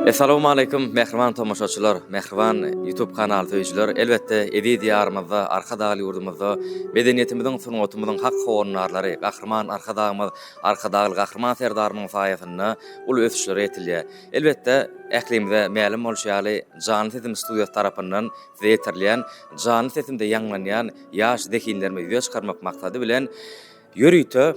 Assalamu alaykum mehriban tomoşaçylar, mehriban YouTube kanaly töýüjler. Elbetde edi diýarymyzda, arka daly ýurdumyzda medeniýetimiziň sungatymyzyň hak howunlary, gahrman arka daly gahrman serdarymyň saýasynda ul ösüşleri etilýär. Elbetde ählimizde mälim bolşýaly Jany Sesim studiýasy tarapyndan zeýtirlen, Jany Sesimde ýanglanýan ýaş zekinlerimi ýöne çykarmak maksady bilen Yörüýtö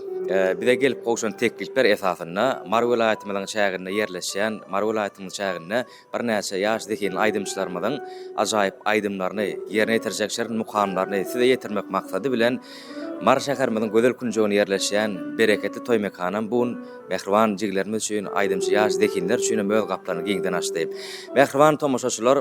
bize gelip goşan teklifler esasında Mar vilayatymyzyň çäginde ýerleşýän, Mar vilayatynyň çäginde bir näçe ýaş zekin aýdymçylarymyzyň ajaýyp aýdymlaryny ýerine ýetirjekler mukamlaryny size ýetirmek maksady bilen Mar şäherimiziň gözel künjegine ýerleşýän bereketli toý mekanam bu mehriban jiglerimiz üçin aýdymçy ýaş zekinler üçin möz gaplaryny giňden açdy. Mehriban tomoşaçylar,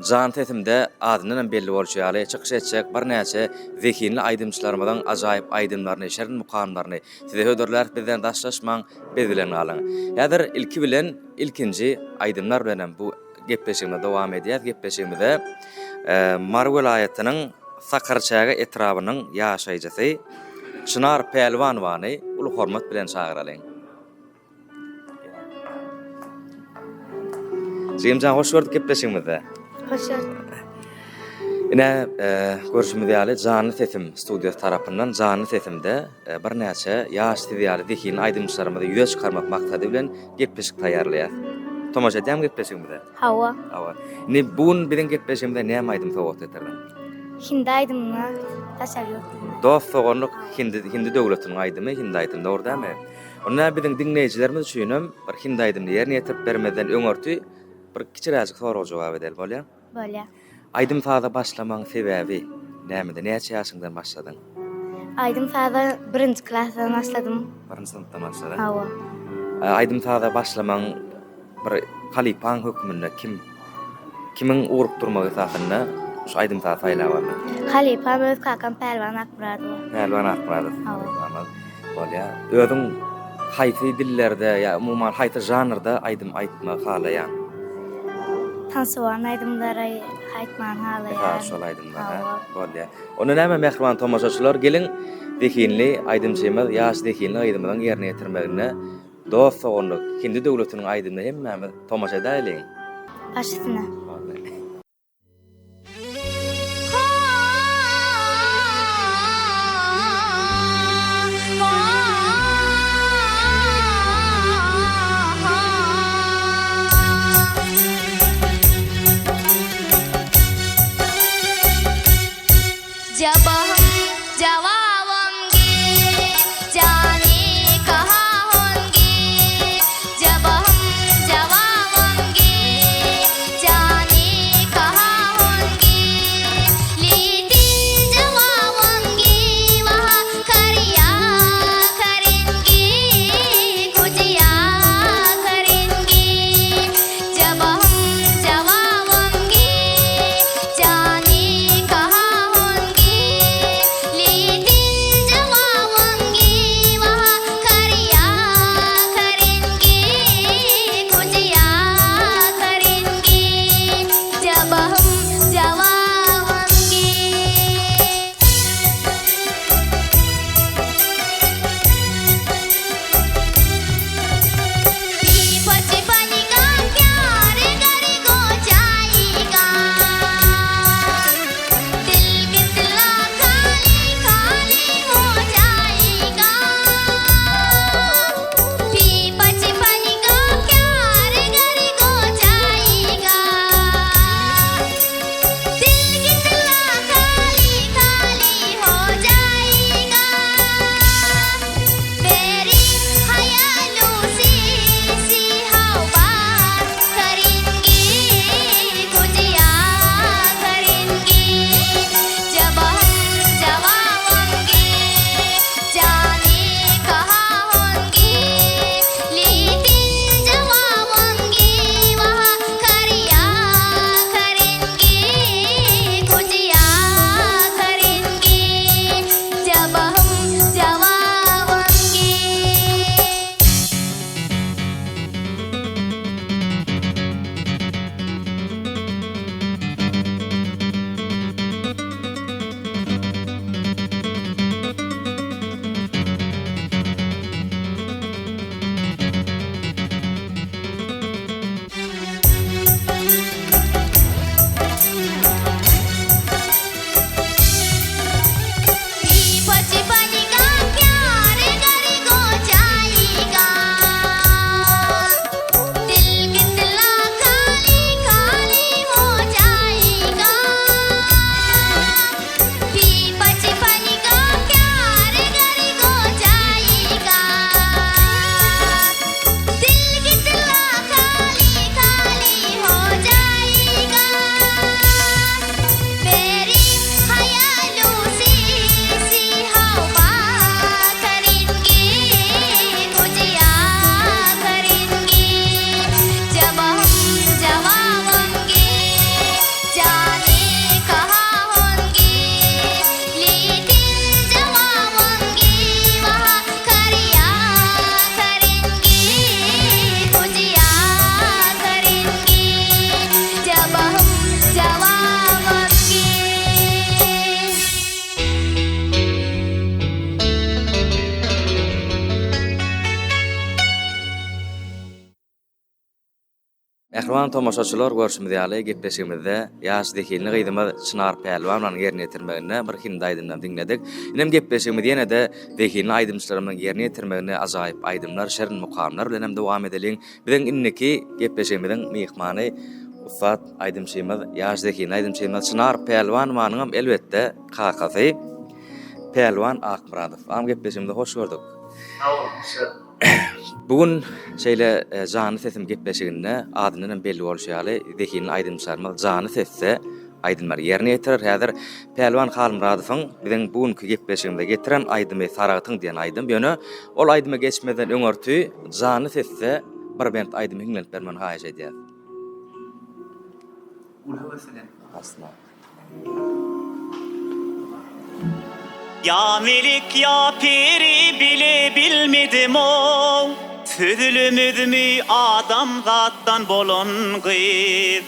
Jany Sesimde adynyň belli bolşýaly çykyş etjek bir näçe zekinli aýdymçylarymyzyň ajaýyp aýdymlaryny, şerin mukamlaryny size höderler bizden daşlaşmaň, biz bilen galyň. Ýa-da ilki bilen ilkinji aýdymlar bilen bu gepleşigime dowam edýär. Gepleşigimizde Mar vilayatynyň Sakarçaga etrabynyň ýaşaýjysy Çınar Pelwanowany ulu hormat bilen çagyralyň. Jemjan hoş gördük gepleşigimizde. Hoş geldin. Ine görüşümizde ýaly Jany Sesim studiýasy tarapyndan Jany Sesimde bir näçe ýaş ýaly zekin aýdymçylarymyzy ýöne çykarmak maksady bilen gepleşik taýýarlaýar. Tomaşa edýän gepleşigimizde. Hawa. Hawa. Ne bun bilen gepleşigimizde näme aýdym sowat eterler? Hindi aydımına taşarıyor. Dost soğanlık Hindi döwletiniň aýdymy, Hindi aýdym dogry däme? Onda biziň dinleýijilerimiz üçin bir Hindi aýdymy ýerine ýetirip bermeden öňörtü bir kiçiräjik soraw jogap edel bolýar. Böyle. Aýdym taýda başlamaň sebäbi näme? Näçe ýaşyňdan başladyň? Aydın taýda 1-nji klassdan başladım. 1-nji synpdan başladyň. Hawa. Aýdym taýda başlamaň bir halipaň hökmünde kimiň urup durmagy esasynda şu aýdym taýda saýlaýar. Halipa öz kakam Pelwan Akmurady. Pelwan Akmurady. Hawa. Bolýar. Özüň haýsy dillerde ýa umuman haýsy janrda aýdym aýtmak halaýan. Tansuwan aydımlara haýtman halaýar. Şol aýdymlara. Bolýar. Onu näme mehriban tomoşaçylar gelin zekinli aýdymçymyz ýaş zekinli aýdymyň ýerine ýetirmegine dost soňluk Hindi döwletiniň aýdymy hemme tomoşa edäýin. Başysyna. Jani Mehriban tomoşaçylar görüşmedi ýaly gepleşigimizde ýaş dekilini gydymy Çınar Pälwan ýerine ýetirmegine bir hindi aýdymdan diňledik. Inem gepleşigimiz ýene-de dekilini aýdymçylarynyň ýerine ýetirmegine ajaýyp aýdymlar, şerin mukamlar bilen hem dowam edeliň. Biziň inneki gepleşigimiziň mehmany Ufat aýdymçymyz, ýaş dekilini aýdymçymyz Çınar Pälwan manyňam elbetde kakasy Pälwan Akmuradow. Am gepleşigimizde hoş gördük. Bugün şeýle jany sesim gepleşiginde adynyň belli bolşaly dekilini aýdymçylarymyz jany sesse aýdymlar ýerine ýetirer. Häzir Pälwan Akmuradowyň biziň bugünkü gepleşiginde getiren aýdymy Saragyň diýen aýdym ýöne ol aýdyma geçmeden öňörtü jany sesse bir bent aýdymy hiňlenip bermeni haýyş edýär. Asla. Ya melik ya peri bile bilmedim o Tüdülümüz mü adam zattan bolon gıyır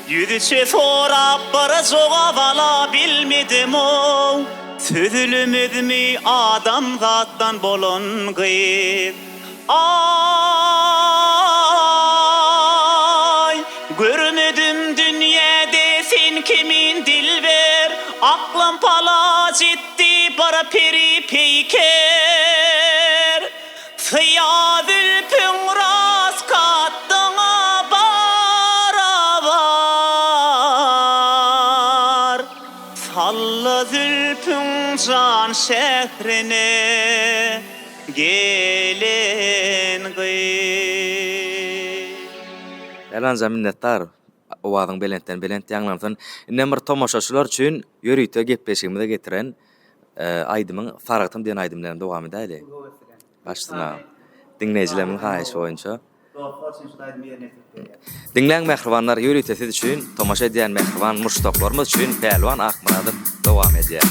Yüzüçe sorap bir cevap alabilmedim o Tüdülümüz mü adam zattan bolon gıyır Ay görmedim dünyada sen kimin dilber Aklım palac etti para peri peyker Fiyadül püngras kattığa barabar Salla zülpün can şehrine gelen gıyy Elanza minnettar owadyň belentden belent ýanglansyn. Inem bir tomoşaçylar üçin ýörüýte gepleşigimizde getiren aýdymyň Saragyň diýen aýdymlaryny dowam edäýli. Başlyna dinleýijilerimiň haýyşy boýunça. Dinleýän mehribanlar ýörüýte siz üçin, tomoşa edýän mehriban muştoklarymyz üçin Pälwan Akmuradow dowam edýär.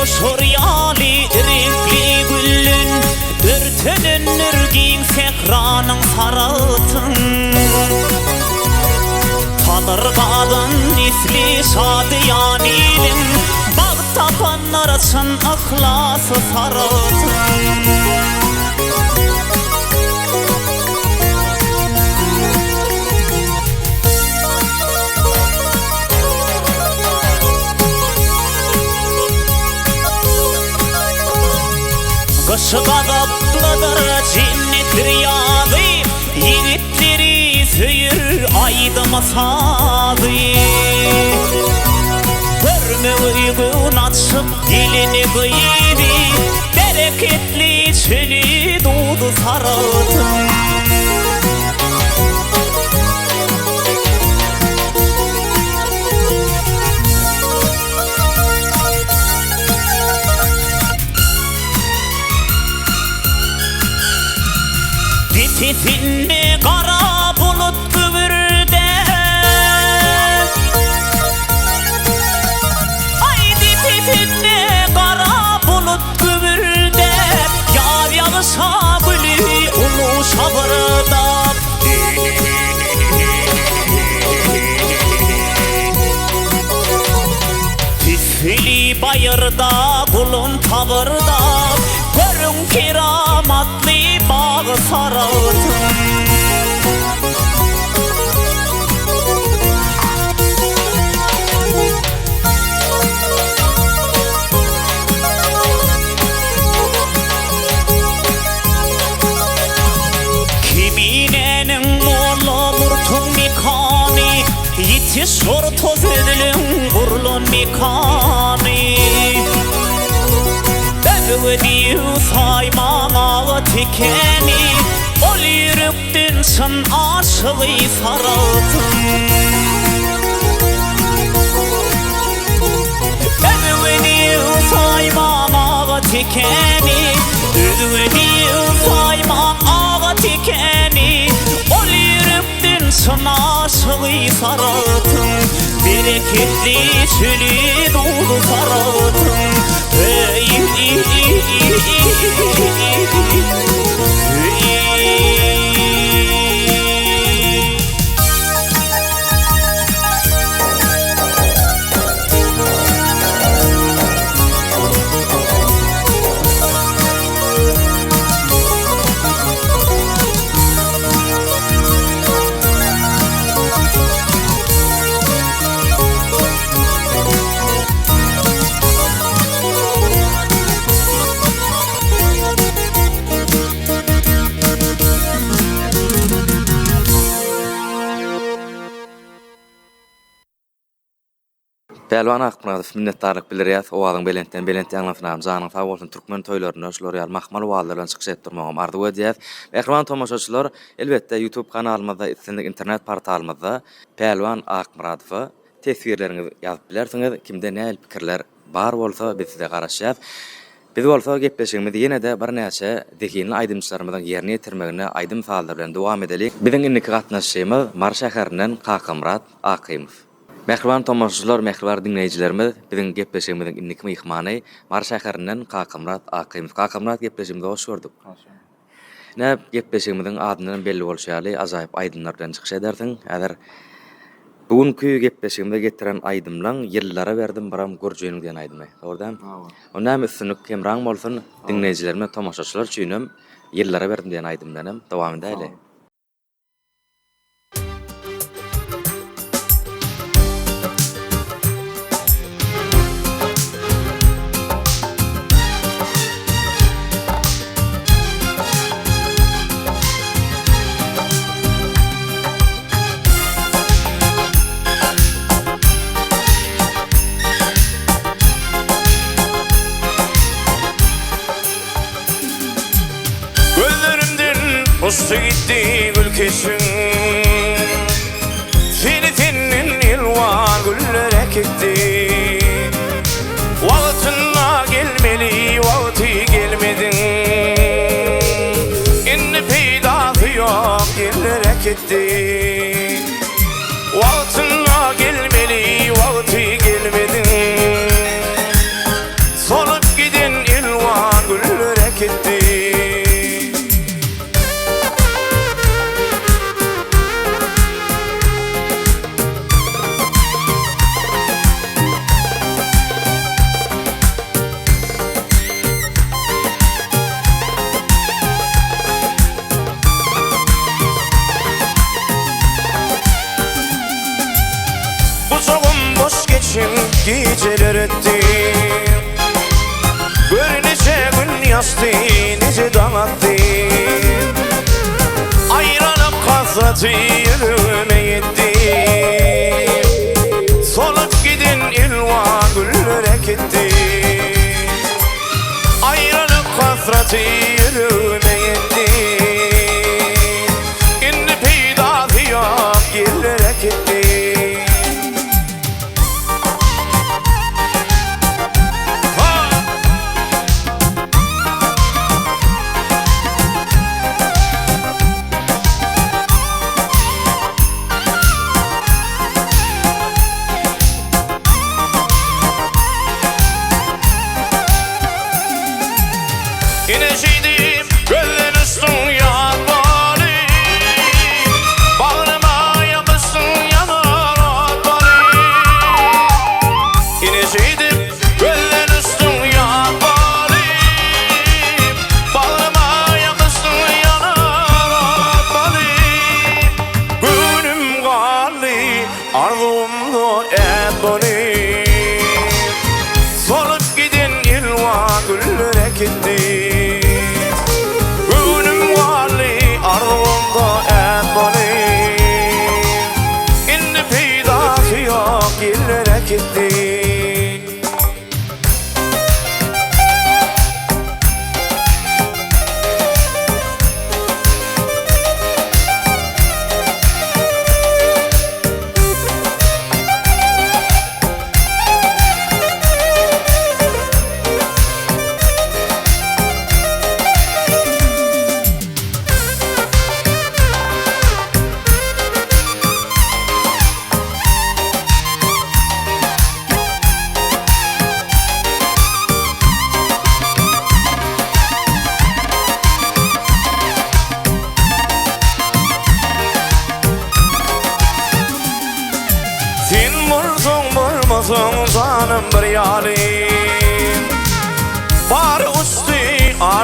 Şoryali renkli güllün Örtünür giň sekranın saratın Tanırgadan isli şadıyan ilim Bağ tapanlar için ıhlası saratın Kışı gadaplıdır cennet riyazı Yiğitleri söyür aydıma sazı Görme uygun açıp dilini gıydı Bereketli çölü doğdu saratın Sesinde kara bulut güvürde Haydi sesinde kara bulut güvürde Yar yağışa gülü ulu şabırda Tüfili bayırda kulun tavırda Görün keramatli bağı saratın Kiminenin molla murtun mikani Yetişor toz edilin urlun mikani Edivedi saymağa tikeni Ol yürekten sen aşığı sarıldım Edivedi saymağa tikeni Edivedi saymağa tikeni Ol yürekten sen aşığı sarıldım Bereketli çölü dolu sarıldım Pehliwan Akmuradow minnetdarlyk bildirýär. Owadyň belentden anlafynam janyň sag bolsun türkmen toýlaryna şolary mahmal wagtlaryny çykyş etdirmegem arzu edýär. Mehriban tomoşaçylar, elbetde YouTube kanalymyzda, internet portalymyzda Pehliwan Akmuradowy tesbirlerini ýazyp bilersiňiz. Kimde näil pikirler bar bolsa biz size garaşýar. Biz bolsa gepleşigimizi ýene-de bir näçe dekinli aýdymçylarymyzyň ýerine ýetirmegine aýdym sallar bilen dowam edelik. Biziň indiki gatnaşýymyz Mar şäherininden Kakamrat Akymow. Mehriban tomoşaçylar, mehriban dinleýijilerimiz, biziň gepleşigimiziň indiki myhmany Mar şäherininden Kakamrat Akymow. Kakamrat gepleşigimize hoş gördük. Näp gepleşigimiziň adynyň belli bolşaly ajaýyp aýdymlar bilen çykyş edersiň. Äger bugünkü gepleşigimde getiren aýdymlaň ýyllara berdim baram görjegini diýen aýdymy. Dogrydan. O näme üstünlik kemraň bolsun dinleýijilerime, tomoşaçylar üçinem ýyllara berdim diýen aýdymlanem dowam edeli. Uçtu gitti gül kesin Filifinin ilvan güllere ekti Vakıtına gelmeli vakti gelmedin İnni peydası yok yerlere ekti Vakıtına gelmeli vakti gelmedin Solup gidin ilvan güllere ekti Geceler etti Görünece gün yastı Nece dağıttı Ayranıp kasratı Yürüme yetti Solup gidin ilva güllere gitti Ayranıp kasratı Yürüme yetti İnni peydası yok Yerlere gitti İneceydim gölün üstün yağları Bağrıma yapışsın yanar atları İneceydim gölün üstün yağları Bağrıma yapışsın yanar atları Gönlüm galli arzumda etbani Solup gidin ilva güllere gitti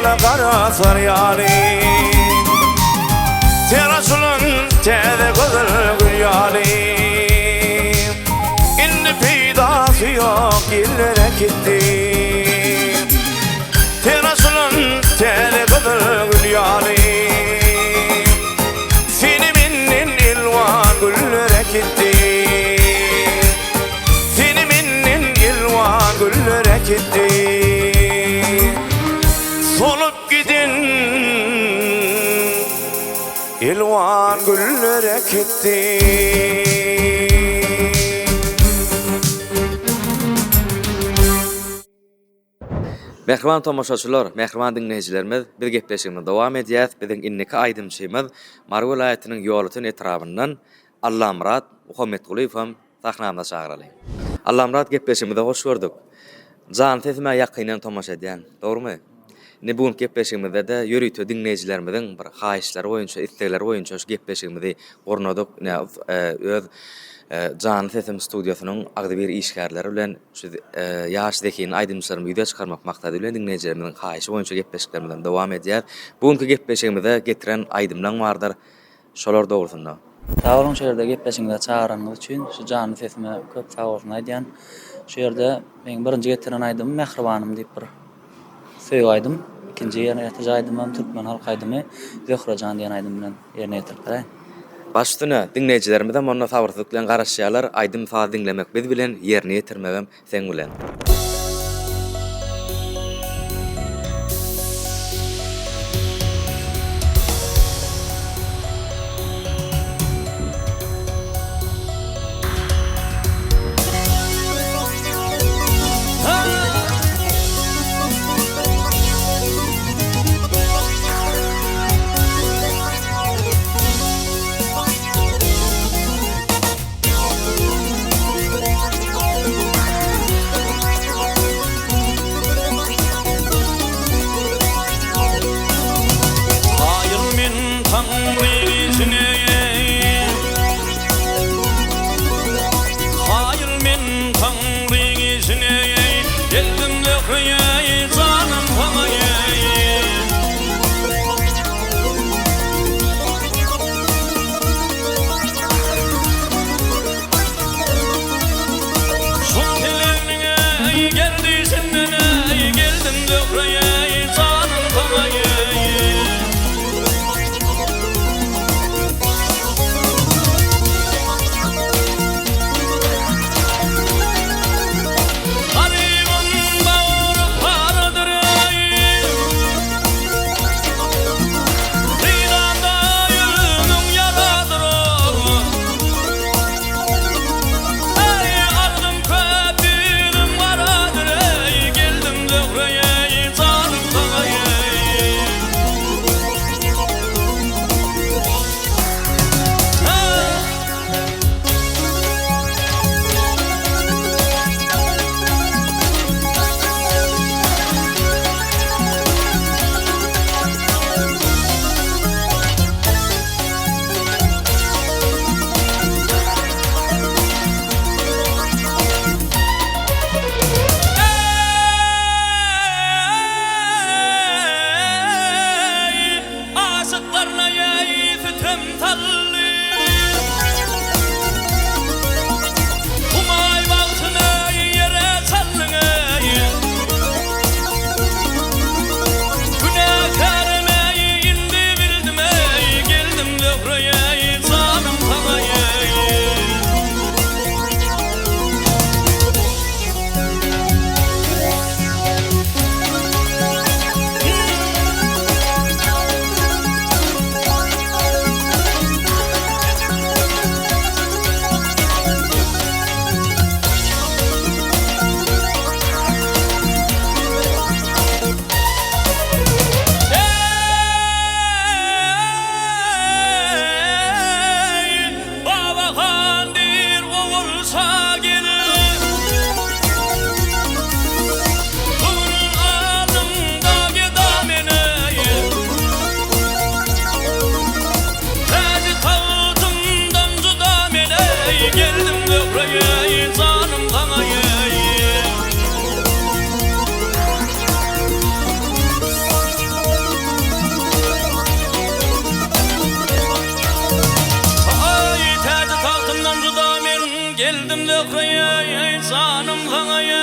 Yala karasar yali Terasulun tede gözül gül yali İndi pidası yok illere gitti Terasulun tede gözül gül yali Siniminnin ilvan güllere gitti Siniminnin ilvan güllere gitti Solup gidin ilvan güllere gitti Mehriban tomoşaçylar, mehriban dinleyijilerimiz, biz gepleşigimize dowam edýäs. Biziň inniki aýdymçymyz Mary welaýatynyň ýolutyn etrabyndan Allamrat Muhammeduliýew hem sahnamda çagyraly. Allamrat gepleşigimize hoş gördük. Jan sesime ýakynyň tomoşa edýän, dogrumy? Ne bu gepleşigimizde de ýörüýtü dinleyijilerimiziň bir haýyşlary boýunça, istekleri boýunça şu gepleşigimizi gornadyk. Öz Jan Sesim studiosynyň agdy bir işgärleri bilen şu ýaş zekini aýdymçylarymy ýüze çykarmak maksady bilen dinleyijilerimiziň haýyşy boýunça gepleşiklerimizden dowam edýär. Bugünkü gepleşigimize getiren aýdymlaň bardyr. Şolar dogrusyna. Sağ olun, şu ýerde gepleşiňizde çağıranňyz üçin, şu Jan Sesime köp sag bolsun aýdýan. Şu ýerde men birinji getiren aýdym Mehribanym diýip bir söýüp aýdym. İkinji ýerine ýetajaýdym hem türkmen halk aýdymy Zöhrajan diýen aýdym bilen ýerine ýetirdiler. Başyna dinleyijilerimizden monna sabırsyzlyk bilen garaşýarlar, aýdym fazy dinlemek biz bilen ýerine ýetirmegem sen bilen. canım gaya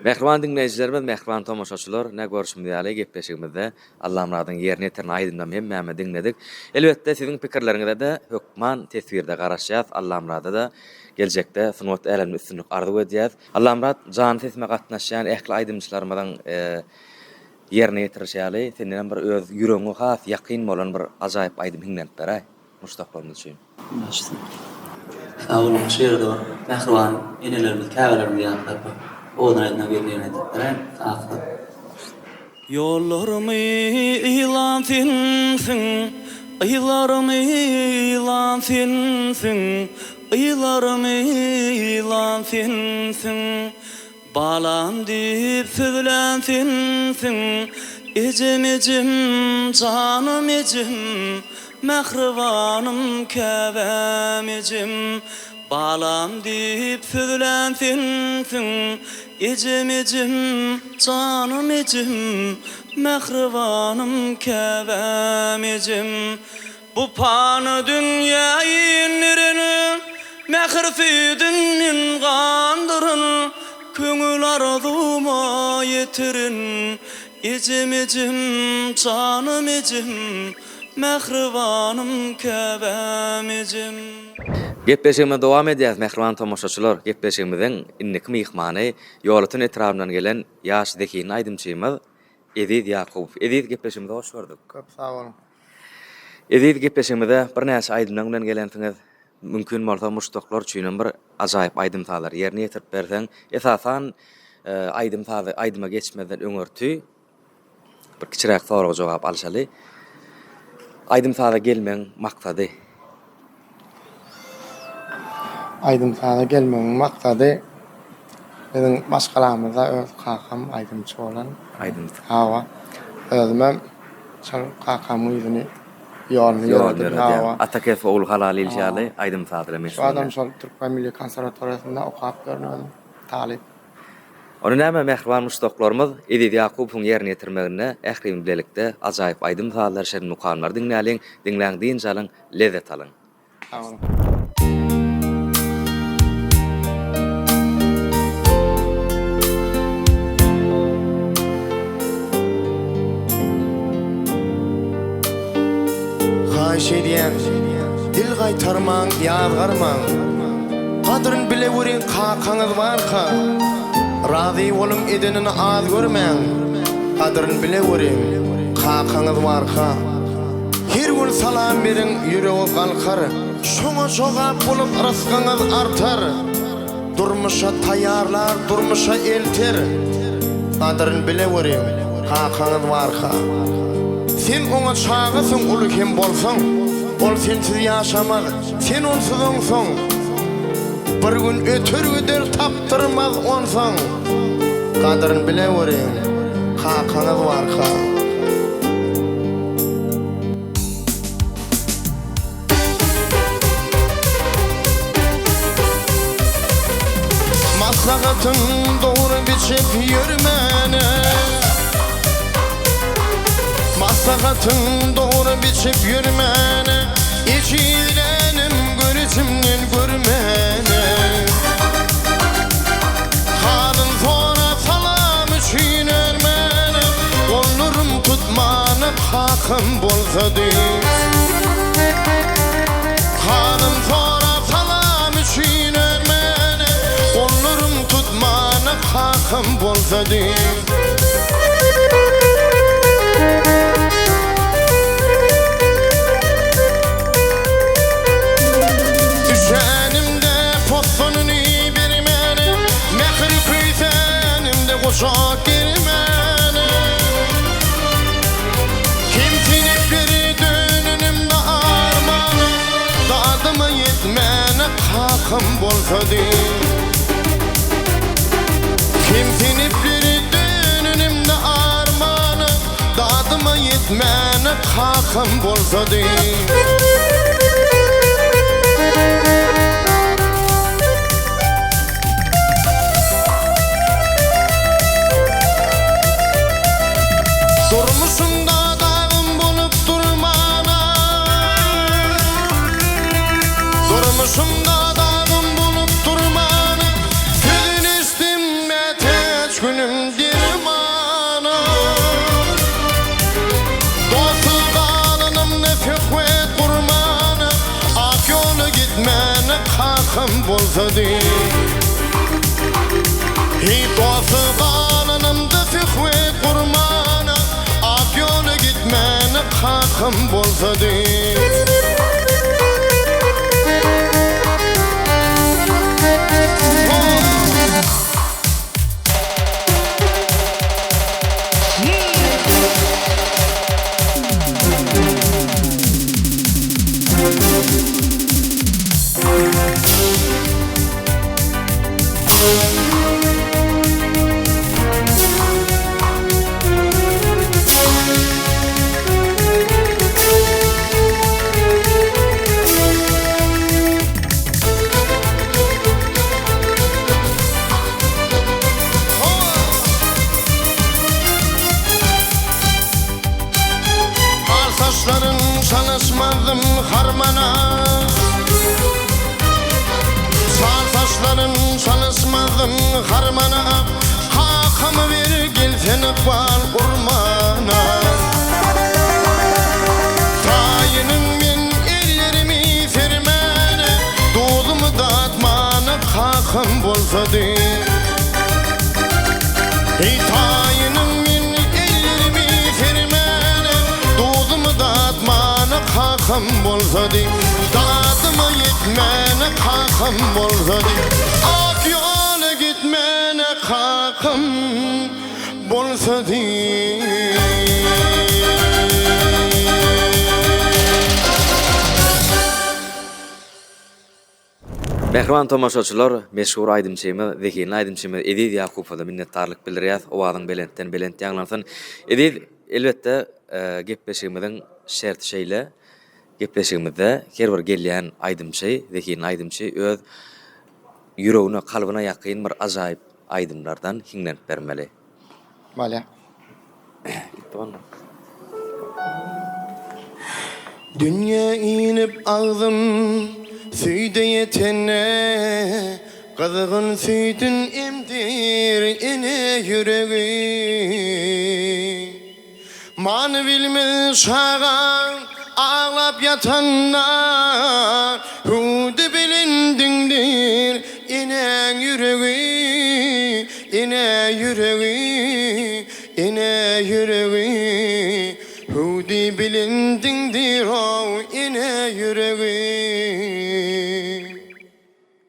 Mehriban dinleyijilerimiz, mehriban tomoşaçylar, ne görüşmediýäle gepleşigimizde Allah'ım radyň ýerine ýeten aýdymdan hemme dinledik. Elbetde siziň pikirleriňizde de hökman tesbirde garaşýas. Allah'ım rady da geljekde sunuwat älemini üstünlük arzu edýäs. Allah'ım rad jany sesime gatnaşýan ähli aýdymçylarymyň ýerine ýetirýäli. Senden bir öz ýüregiňe has ýakyn bolan bir ajaýyp aýdym hiňlenip beräý. Mustaqbalymyz üçin. Başlasın. Sağ olun, şeýerde mehriban enelerimiz, käbelerimiz ýatlap. Oğlan birliğine de afet. Yollarımı ilan sinsin, aylarımı ilan sinsin, aylarımı ilan sinsin. Balam dip süzülen sinsin, ecim ecim canım ecim, mehribanım kevem ecim. Balam dip süzülen sinsin, ecim ecim canım ecim, mehribanım kevem ecim. Bu panı dünyayı nirini, mehrfidinin gandırın, köngül arzuma yetirin. Ecim ecim canım ecim, mehribanım kevem ecim. Gepleşigime dowam edýäs mehriban tomoşaçylar. Gepleşigimiziň inniki mihmany ýolutun etrafyndan gelen ýaş zekin aýdymçymyz Edid Ýakup. Edid, gepleşigimize hoş gördük. Köp sağ olun. Edid, gepleşigimizde bir näçe aýdymdan bilen gelensiňiz. Mümkin bolsa muşdaklar üçin bir ajaýyp aýdymtalar ýerine ýetirip berseň, esasan aýdyma geçmeden öňörtü bir kiçiräk soraga jogap alşaly. Aýdymtaga gelmeň maksady. Aydımtağa gelmemin maksady benim başgalarymyza öz kakam aydımçy bolan Aýdymta. hawa. Özümem şol kakamyň ýüzüni ýolny ýöretip hawa. Atakef oğul halal ilşaly aýdymtadyr emes. Şu adam şol Türkmen Milli Konservatoriýasynda okap görnüň talip. Onu näme mehriban muşdaklarymyz Edid Ýakupyň ýerine ýetirmegine ährim bilelikde ajaýyp aýdymtalar şerin mukanlar dinläliň, dinläňdiň jalyň lezzet alyň. Sağ olun. Haýş edýän, dil gaýtarmaň, ýazgarmaň. Kadryn bile weriň kakaňyz barka. Razy bolum edenini az görmeň. Kadryn bile weriň kakaňyz barka. Her gün salam beriň, ýüregi galkar. Şoňa jogap bolup rızkyňyz artar. Durmuşa taýýarlar, durmuşa elter. Kadryn bile weriň kakaňyz barka. Sen ona çağırsın ulu kim bolsun, ol sensiz yaşamaz, sen onsuz onsun. Bir gün ötür öder taptırmaz onsun. Kadrın bile vurayım, kakanız var ka. Maslahatın doğru biçip yürümene, maslahatın doğru biçip yürümene, içilenim gözümden görmene. Halın sonra salam için ermene, olurum hakkım bolsady. Hanım sonra salam üçün ölmeni, kollarım tutmana hakkım bolsady. Düşenimde postonunu bermeni, mehir kuysenimde koşak girmeni. Kimsinipleri dönünümde armanı, dadıma yetmene hakkım bolsady. Kimsinipleri dönünümde armanı, dadıma yetmene hakkım bolsady. Durmuşumda dağım bulup durmana, durmuşumda dağım bulup durmana, sözün üstüme teç günüm dirmana. Dostu dağlanım nefek ve kurmana, ak yolu gitmene hakkım bolsady. Dostu dağlanım nefek ve kurmana, ak yolu gitmene hakkım bolsady. Saçların çalışmadım harmana, sağ saçların çalışmadım harmana. Hakkımı ver gelsen bal urmana. Tayının men ellerimi sermene, doğdumu dağıtmana hakkım bolsady. Tayının men ellerimi sermene, doğdumu dağıtmana hakkım bolsady. Dadıma yetmene hakkım bolsady. Ak yola gitmene hakkım bolsady. Mehriban tomaşaçylar, meşhur aýdymçymy, Zekiyň aýdymçymy Edid Ýakubowa minnetdarlyk bildirýär. Owadyň belentden belent ýaglansyn. Edid, elbetde gepleşigimiziň şert şeýle gepleşigimizde her bir gelýän aýdymçy, Zekiyň aýdymçy öz ýüregine, kalbyna ýakyn bir ajaýyp aýdymlardan hiňlenip bermeli. Bale. Tamam. Dünya inip ağzım süýde yetene, Kızgın süýdün emdir ene ýüregi. Many bilmez şagan ağlap yatanlar, Hudy bilindingdir ene ýüregi, ene ýüregi, ene ýüregi. Hudy bilindingdir o ene ýüregi.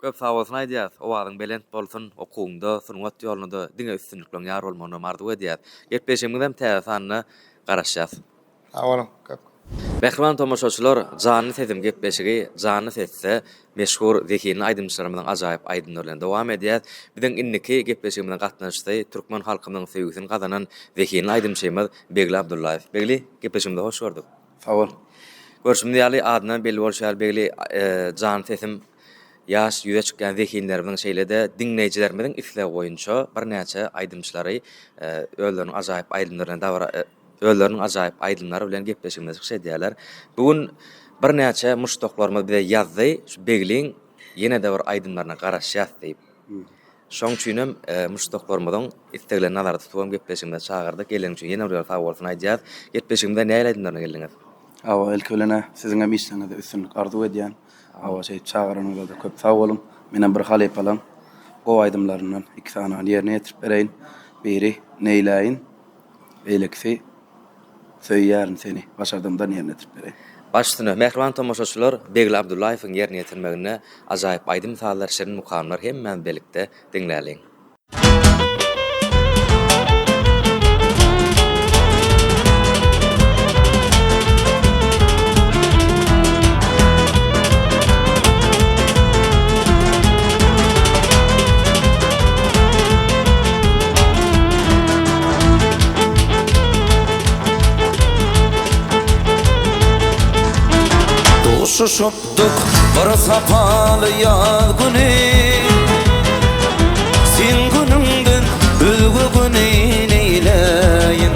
Köp sağ olsun aýdýar. Owadyň belent bolsun, okuňda, sungat ýolunda diňe üstünlik bilen ýar bolmany mardy edýär. Gepleşigimizden täzany garaşýas. Sağ olun. Köp. Mehriban tomaşaçylar, jany sesim gepleşigi, jany sesse meşhur Zekiyň aýdymçylarymyň ajaýyp aýdymlar bilen dowam edýär. Biziň indiki gepleşigimizden gatnaşdy türkmen halkynyň sevgisini gazanan Zekiyň aýdymçymyz Begli Abdullaýew. Begli, gepleşigimizde hoş gördük. Sağ ol. Görüşümde ýaly adyna belli bolşar Begli, jany sesim ýaş ýüze çykýan Zekiyňlerimiň şeýlede dinleýijilerimiň isleg boýunça bir näçe aýdymçylary özleriniň ajaýyp aýdymlaryna dawra özleriniň ajaýyp aýdymlary bilen gepleşigimizi şeýdýärler. Bugun bir näçe muşdoklarymyz bize ýazdy, şu Begliň ýene de bir aýdymlaryna garaşýas diýip. Şoň üçinem muşdoklarymyň isteglerini nazarda tutup gepleşiginde çağırdy. Gelen üçin ýene bir sag bolsun aýdýar. Gepleşiginde näle aýdymlar geldiňiz? Awa ilkelene siziň hem işlerinize üstünlük arzu edýän. Awa şey çağıranyňyza da köp sag bolun. Menen bir halep alam. Gowaýdymlaryndan iki tane ýerine ýetirip bereýin. Biri neýläýin. Eýlekisi söýýärin seni başardymdan ýerine ýetirip bereýin. Başsyny mehriban tomoşaçylar Begil Abdullaýewiň ýerine ýetirmegine ajaýyp aýdym salar şerin mukamlar hemmen belikde diňläliň. Şuşupduk bir sapaly ýaz güni, sen günüňden özge güni neýleýin.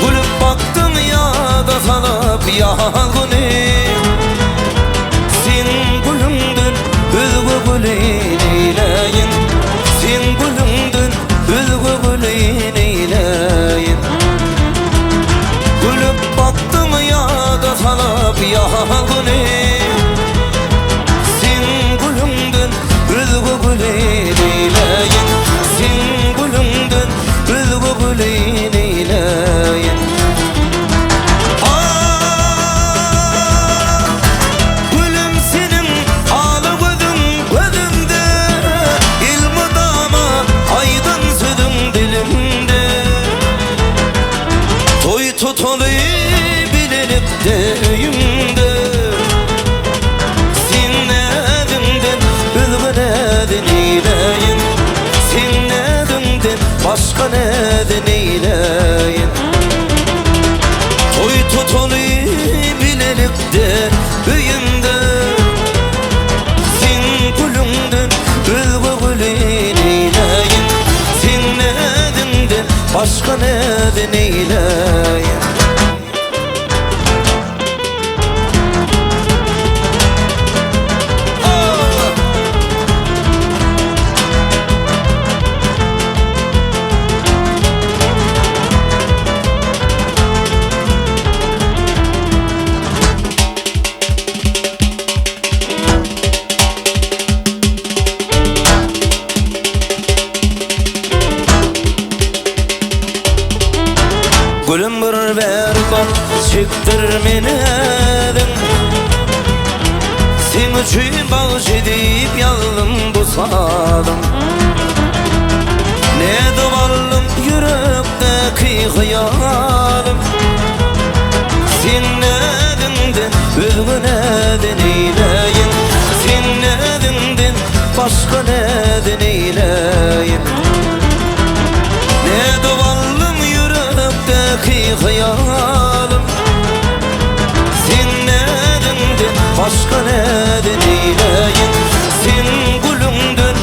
Gülüp bakdym ýa-da salyp ýaz güni, sen günüňden özge güni neýleýin. Sen günüňden özge güni neýleýin. Gülüp bakdym ýa-da salyp ýaz güni, sen gülüňden özge güni neýleýin. Sen gülüňden özge güni neýleýin. Gülüm senin aly gözüň gözümde, ilmydama aýdyn sözüň dilimde. Toy tutuly bilenipde öýümde, sen nädimden özge näde neýleýin. Sen nädimden başga näde neýleýin. Toy tutuly bilenipde öýümde, sen gülüňden özge güli neýleýin. Sen nädimden başga näde neýleýin. Gülüm bir berbat çektir meni edin, sen üçün bağış edip yalım busadım. Ne duvarlım yürekteki hıyalım, sen nedimden özgü nedin eyleyin. Sen nedimden başka nedin eyleyin. Ne duvarlım yürekteki hıyalım, sen nedimden başka nedin eyleyin. Sen gülüňden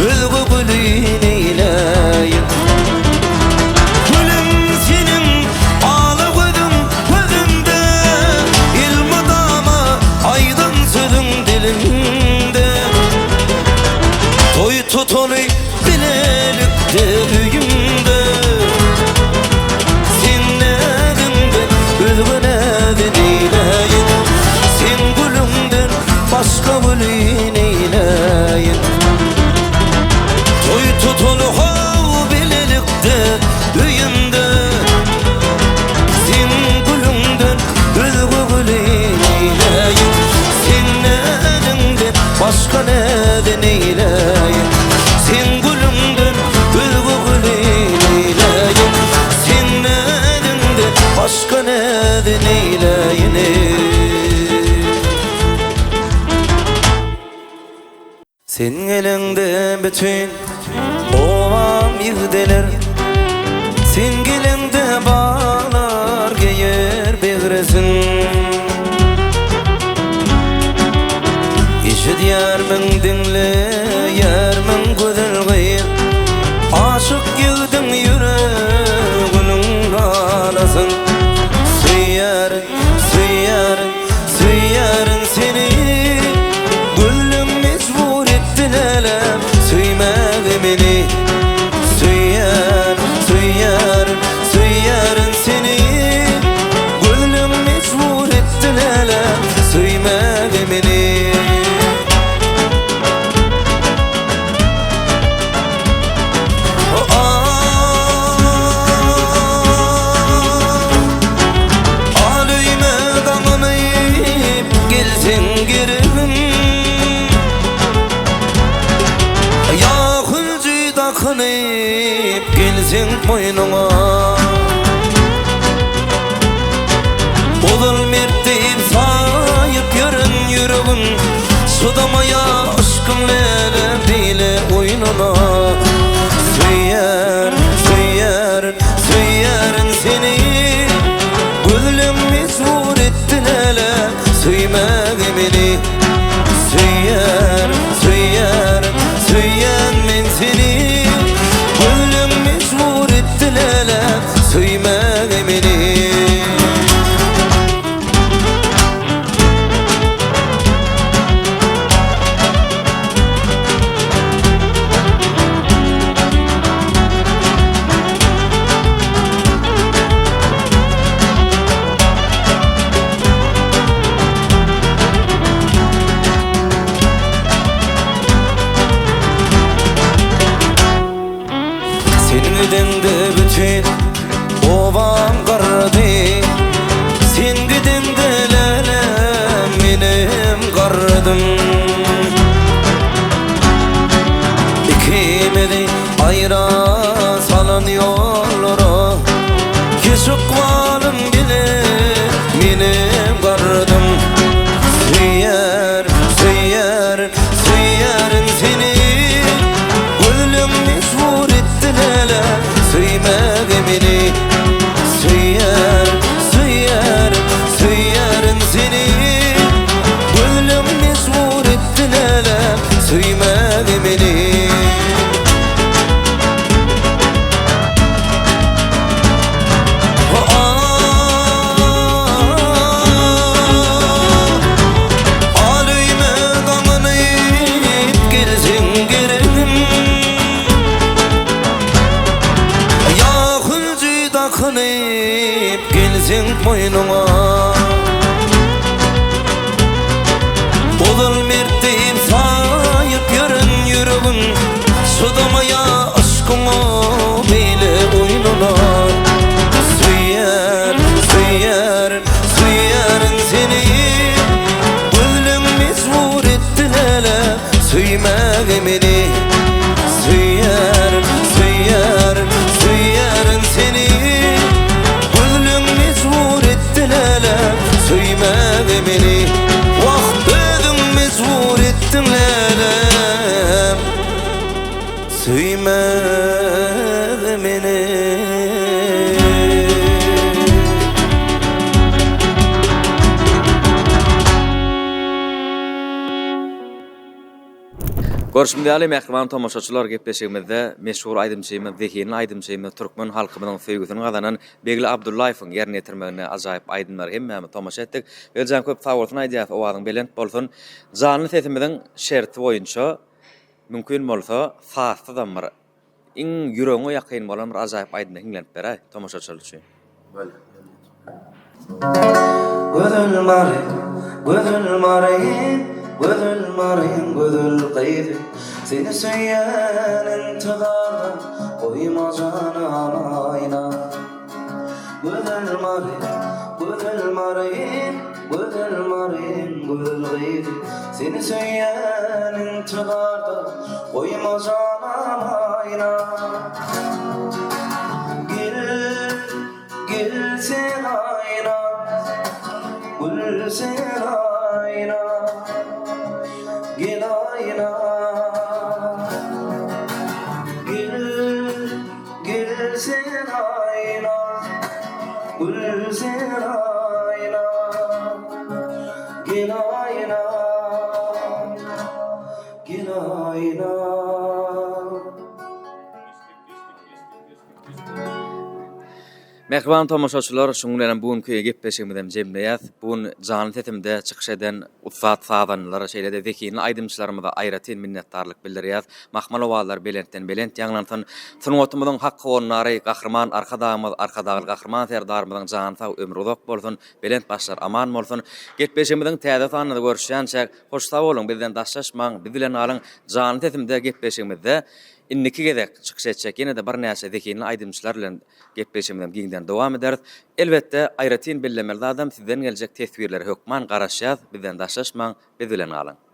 özge güli neýleýin. Gülüm senin aly gözüň gözümde, ilmydama aýdyn sözüň dilimde. Toy tutuly bilenipde öýümde, sen nädimden özge näde neýleýin. Sen gülüňden başga güli neýleýin. Toy tutuly haw bilenipde öýümde, sen gülüňden özge güli neýleýin. Sen nädimden başga näde neýleýin. Sen gülüňden özge güli neýleýin. Sen nädimden başga näde neýleýin. Sen elinde bütün ovam yığdeler, sen gelinde bağlar geyer begresin. İşidýärmiň diňleýärmiň gözel gyýyr, aşyk ýigdiň ýüreginiň alasyn. Süýärin, süýärin, süýärin seni, gülüm mecbur etdiler. geregim Ya hülcü dakınıp gelsin boynuna Olur mertip sayıp yörün yüreğim Sudamaya aşkım lele bile oyununa Söyyer, söyyer, söyyerin seni Gözlüm mecbur ettin hele Söymek beni Söyyer, söyyer, söyyen men seni Gözlüm mecbur ettin hele Söymek beni Dende bütün ovam qardı Sen gidende lele menim qardım İkimizi ayra salan yollara Kesik valım bile menim qardım Söyyer, söyyer, söyyerin seni Gülüm mecbur ettin hele Söymek beni Söyyer, söyyer, söyyerin seni Gülüm mecbur ettin hele Söymek beni Aleyme damınıp gelsin geregim Ya hülcü dakınıp gelsin boynuna Olur mertip sayıp yörün yüreğim Sudamaya aşkıma bile oyununa Söyyer, söyyer, söyyerin seni Gözlüm mecbur ettin hele Söymek beni Söyyer, söyyer, söyyerin seni Gözlüm mecbur ettin hele Söymek beni Vah özüm mecbur ettin hele Söymek beni Görüşümde Ali mehriban tomoşaçylar gepleşigimizde meşhur aýdymçymy, Zekinin aýdymçymy, türkmen halkymynyň söýgüsini gazanan Begli Abdullaýewiň ýerine ýetirmegine ajaýyp aýdymlar hemme tomoşa etdik. Öljan köp sag bolsun aýdýar, owadyň belent bolsun. Janly sesimiziň şerti boýunça mümkin bolsa saatda da bir iň ýüregiňe ýakyn bolan bir ajaýyp aýdym hinglenip beräý tomoşaçylar üçin. Böyle. Gözül marin, gözül marin Gözül marin, gözül qeydi Seni söyyen intidarda Koyma canım ayna Gözül marin, gözül marin Gözül marin, gözül qeydi Seni söyyen intidarda Koyma canım ayna Gel sen ayna Gül sen ayna Gel ayna Gel sen ayna Gül sen ayna Gel ayna Gel ayna Mehriban tomoşaçylar, şuň bilen bugünkü gepleşigimizden jemleýär. Bugün jany sesimde çykyş eden ussat sadanlar, şeýlede Zekinin aýdymçylarymyza aýratyn minnetdarlyk bildirýär. Mahmal owalar belentden belent ýaňlantyn. Sunwatymyzyň hakky gonlary, gahrman arkadagymyz, arkadagy gahrman serdarymyzyň jany sag, ömrü uzak bolsun, belent başlar aman bolsun. Gepleşigimiziň täze sanyny görüşýänçä hoş sag bolun, bizden daşlaşmaň, biz bilen alyň jany sesimde gepleşigimizde inniki gezek çıkış etjek. Yine de bir näçe zekini aydymçylar bilen gepleşmem giňden dowam eder. Elbetde aýratyn bellemeli adam sizden geljek tesbirleri hökman garaşýar, bizden daşlaşmaň, biz bilen galyň.